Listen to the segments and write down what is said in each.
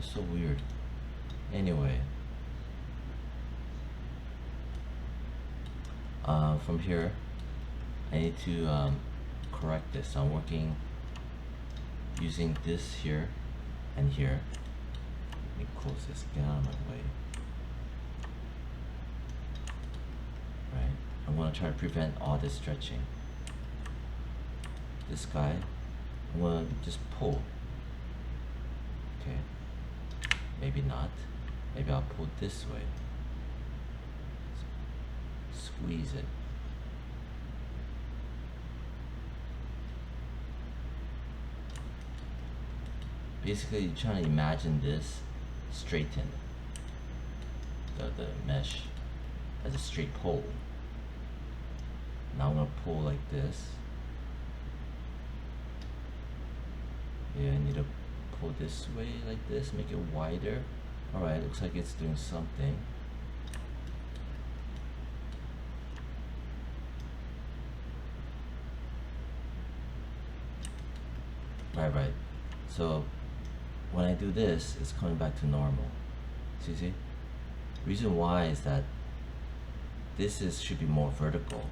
It's so weird. Anyway, from here, I need to correct this. I'm working using this here and here. Let me close this, get out of my way. Right, I'm gonna try to prevent all this stretching. This guy, I'm gonna just pull. Okay, maybe not. Maybe I'll pull this way. Squeeze it. Basically, you're trying to imagine this straighten the mesh as a straight pole. Now I'm gonna pull like this. Yeah, I need to pull this way like this, make it wider. Alright, looks like it's doing something. Right. So when I do this, it's coming back to normal. See? Reason why is that this should be more vertical.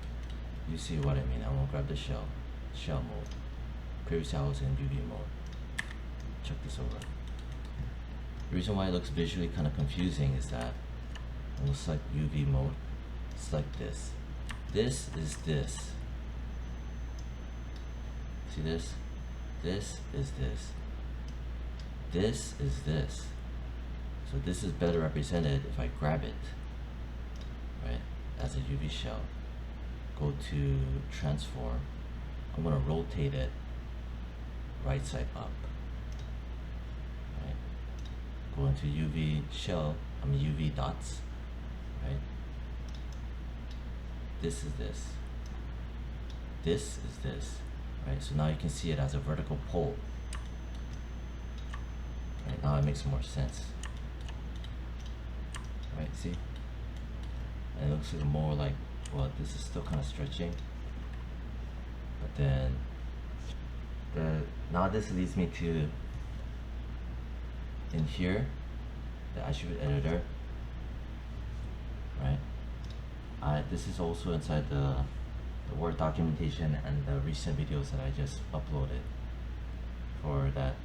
You see what I mean? I'm gonna grab the shell mode. Previously I was in UV mode. Check this over. The reason why it looks visually kind of confusing is that I'm gonna select UV mode, select this. This is this. See this? This is this. This is this. So this is better represented if I grab it, right, as a UV shell. Go to transform. I'm gonna rotate it right side up. Right. Go into UV shell, UV dots, right? This is this. This is this. Right, so now you can see it as a vertical pole. Right, now it makes more sense. Right, see? And it looks like more like, well, this is still kind of stretching. But then, now this leads me to, in here, the attribute editor. Right? This is also inside the Word documentation and the recent videos that I just uploaded for that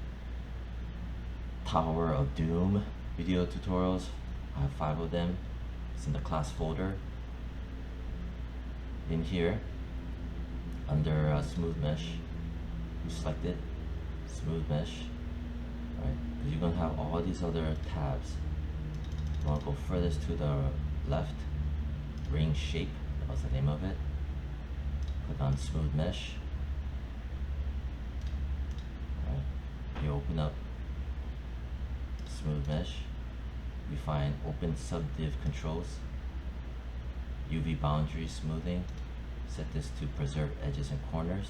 Tower of Doom video tutorials. I have 5 of them. It's in the class folder. In here, under smooth mesh, you select it, smooth mesh, right? You're gonna have all these other tabs. You wanna go furthest to the left, ring shape, that was the name of it. Click on smooth mesh. Right. You open up smooth mesh. You find open subdiv controls, UV boundary smoothing. Set this to preserve edges and corners.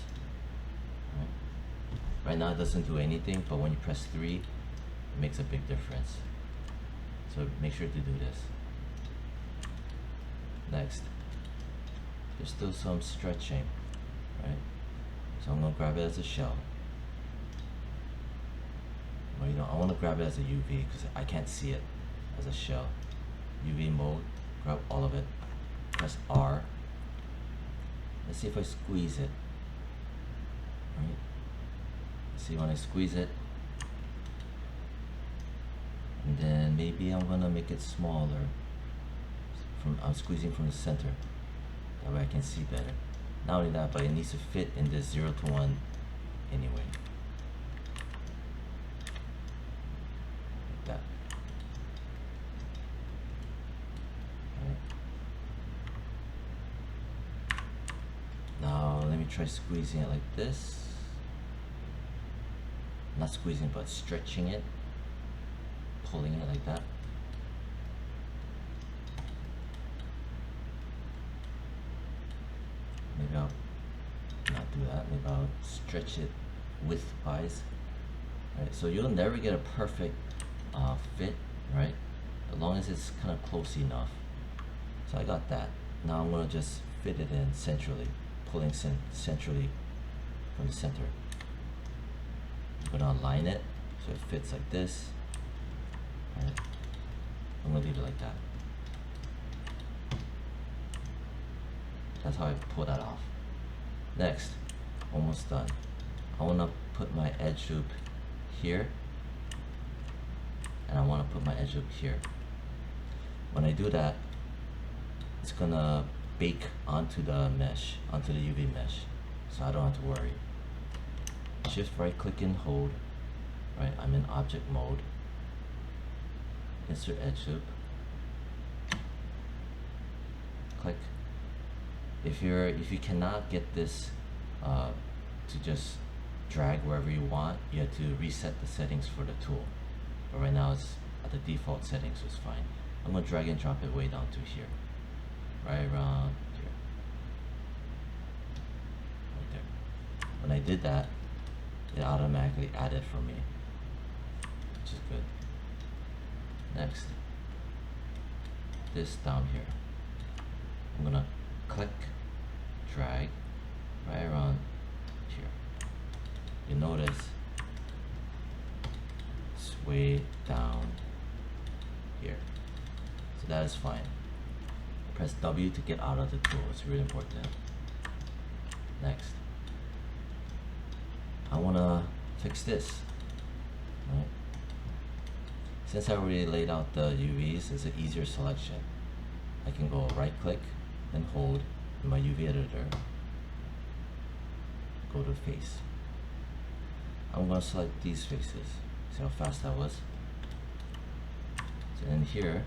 Right now it doesn't do anything, but when you press 3, it makes a big difference. So make sure to do this. Next. There's still some stretching, right? So I'm gonna grab it as a shell. Well, I wanna grab it as a UV because I can't see it as a shell. UV mode, grab all of it, press R. Let's see if I squeeze it, right? See when I squeeze it, and then maybe I'm gonna make it smaller. I'm squeezing from the center. That way I can see better. Not only that, but it needs to fit in this 0 to 1 anyway. Like that. Right. Now let me try squeezing it like this. Not squeezing, but stretching it. Pulling it like that. Maybe I'll not do that. Maybe I'll stretch it width-wise. Right, so you'll never get a perfect fit, right? As long as it's kind of close enough. So I got that. Now I'm gonna just fit it in centrally, pulling centrally from the center. I'm gonna align it so it fits like this. Right? I'm gonna leave it like that. That's how I pull that off. Next, almost done. I wanna put my edge loop here, and I wanna put my edge loop here. When I do that, it's gonna bake onto the mesh, onto the UV mesh, so I don't have to worry. Shift right click and hold, right? I'm in object mode. Insert edge loop. Click. If you cannot get this to just drag wherever you want, you have to reset the settings for the tool. But right now it's at the default settings, so it's fine. I'm gonna drag and drop it way down to here, right around here, right there. When I did that, it automatically added for me, which is good. Next, this down here, I'm gonna click, drag right around here. You notice it's way down here, so that is fine. Press W to get out of the tool. It's really important. Next, I wanna fix this. Right? Since I already laid out the UVs, it's an easier selection. I can go right click and hold in my UV editor. Go to face. I'm gonna select these faces. See how fast that was? So in here,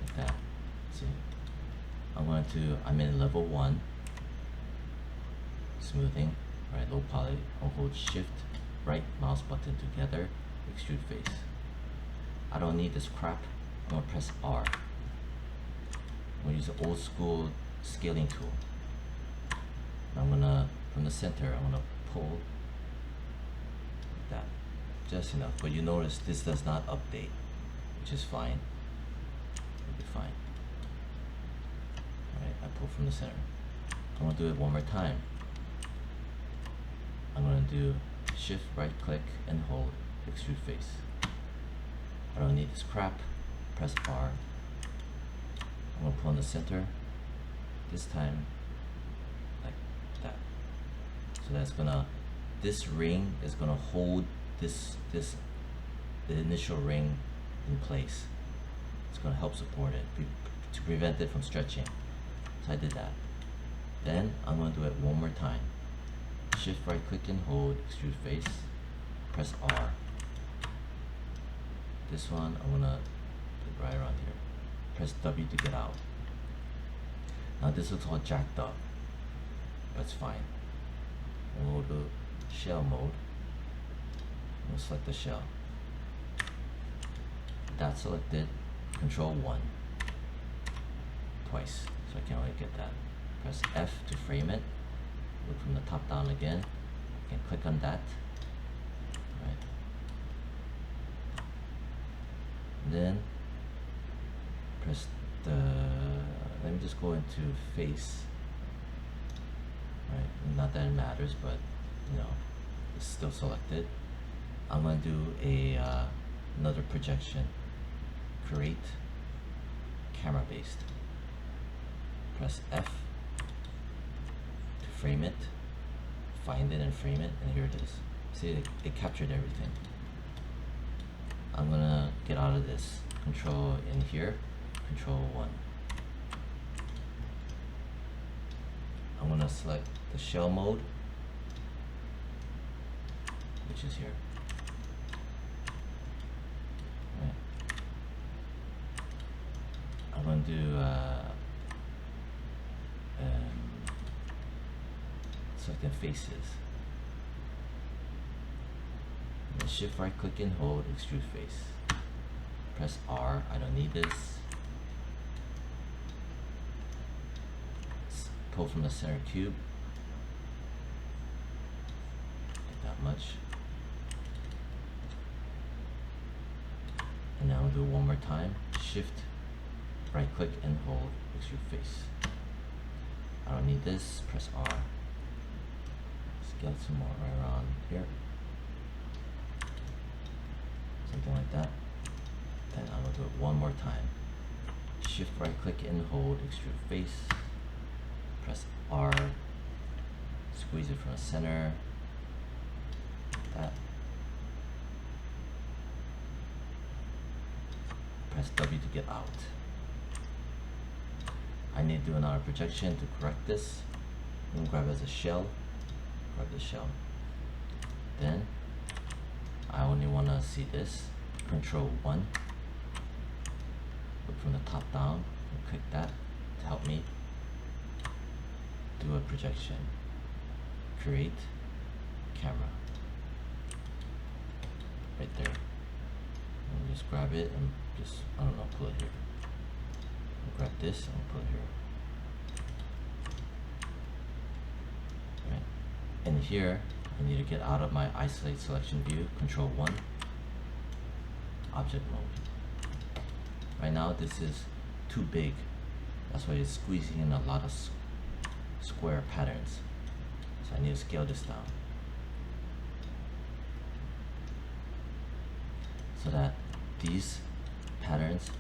like that. See? I'm in level 1. Smoothing, right, low poly. I'll hold shift, right mouse button together, extrude face. I don't need this crap. I'm gonna press R. I'm gonna use the old school scaling tool. I'm gonna, from the center, I'm gonna pull like that, just enough. But you notice this does not update, which is fine. It'll be fine. Alright, I pull from the center. I'm gonna do it one more time. I'm gonna do shift, right click, and hold, extrude face. I don't need this crap. Press R. I'm gonna pull in the center. This time, like that. So that's gonna, this ring is gonna hold the initial ring in place. It's gonna help support it to prevent it from stretching. So I did that. Then I'm gonna do it one more time. Shift, right click, and hold, extrude face. Press R. This one I'm gonna put right around here. Press W to get out. Now this looks all jacked up, but it's fine. We'll go to shell mode. We'll select the shell. That's selected. Control 1 twice, so I can only get that. Press F to frame it. Look from the top down again. I can click on that. Right. And then press the, let me just go into face. Right, not that it matters, but you know, it's still selected. I'm gonna do a another projection. Create camera based. Press F to frame it, find it and frame it, and here it is. See, it captured everything. I'm gonna get out of this. Control in here, Control 1. I'm gonna select the shell mode, which is here. Right. I'm gonna do selecting faces. And shift right click and hold, extrude face. Press R. I don't need this. Pull from the center cube. Like that much. And now we'll do it one more time. Shift, right click and hold, extrude face. I don't need this. Press R. Scale some more right around here. something like that. Then I'm gonna do it one more time. Shift right click and hold, extrude face, press R, squeeze it from the center, like that. Press W to get out. I need to do another projection to correct this. I'm gonna grab it as a shell, grab the shell. Then I only wanna see this, Control 1. Look from the top down, and click that to help me do a projection. Create camera. Right there. And just grab it and just, I don't know, pull it here. I'll grab this and pull it here. Right. And here, I need to get out of my isolate selection view, Control 1, object mode. Right now this is too big. That's why it's squeezing in a lot of square patterns. So I need to scale this down. So that these patterns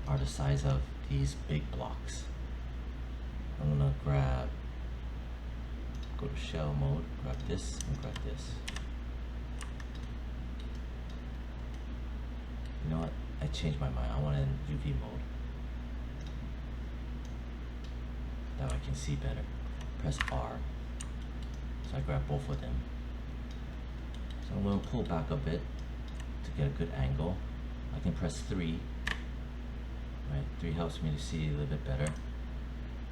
are the size of these big blocks. I'm gonna go to shell mode, grab this and grab this. You know what? I changed my mind. I want it in UV mode. That way I can see better. Press R. So I grab both of them. So I'm going to pull back a bit to get a good angle. I can press 3. Right? 3 helps me to see a little bit better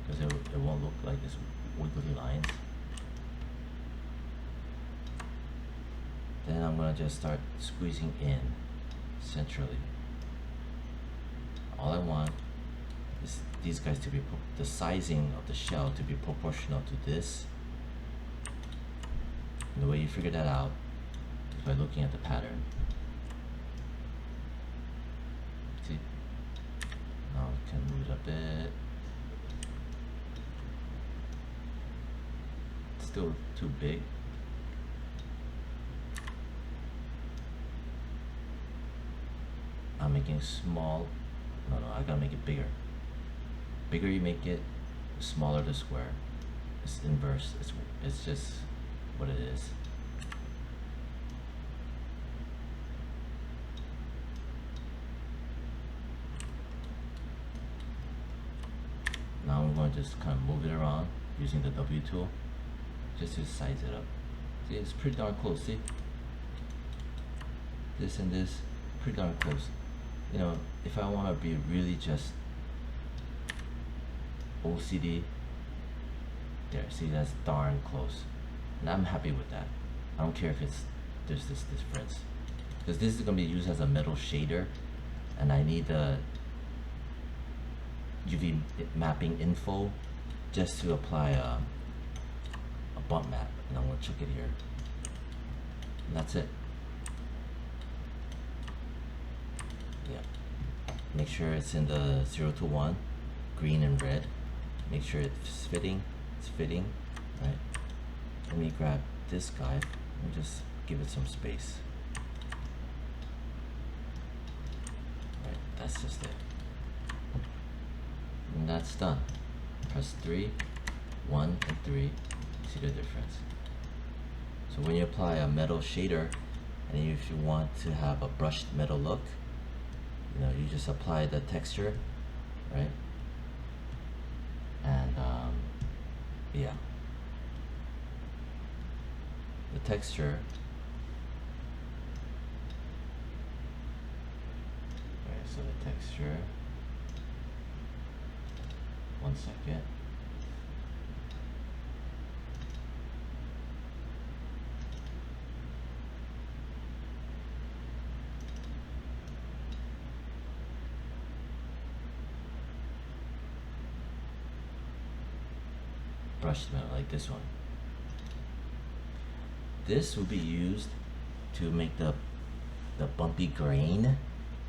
because it won't look like this wiggly lines. Then I'm going to just start squeezing in centrally. All I want is these guys to be, the sizing of the shell to be proportional to this. And the way you figure that out is by looking at the pattern. See? Now we can move it a bit. It's still too big. I'm making small. No, I gotta make it bigger. Bigger you make it, the smaller the square. It's inverse. It's just what it is. Now I'm going to just kind of move it around using the W tool just to size it up. See, it's pretty darn close. See, this and this, pretty darn close. You know, if I want to be really just OCD, there, see, that's darn close. And I'm happy with that. I don't care if there's this difference. Because this is going to be used as a metal shader, and I need the UV mapping info just to apply a bump map. And I'm going to check it here. And that's it. Yeah. Make sure it's in the 0 to 1, green and red. Make sure it's fitting. It's fitting, right? Let me grab this guy and just give it some space. Right, that's just it. And that's done. Press 3, 1 and 3. See the difference. So when you apply a metal shader, and if you want to have a brushed metal look, you know, you just apply the texture, right? And yeah, the texture. Okay, so the texture. 1 second. Brushed metal like this one. This will be used to make the bumpy grain,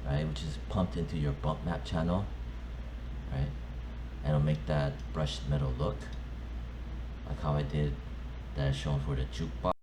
right, which is pumped into your bump map channel, right, and it'll make that brushed metal look like how I did that is shown for the jukebox.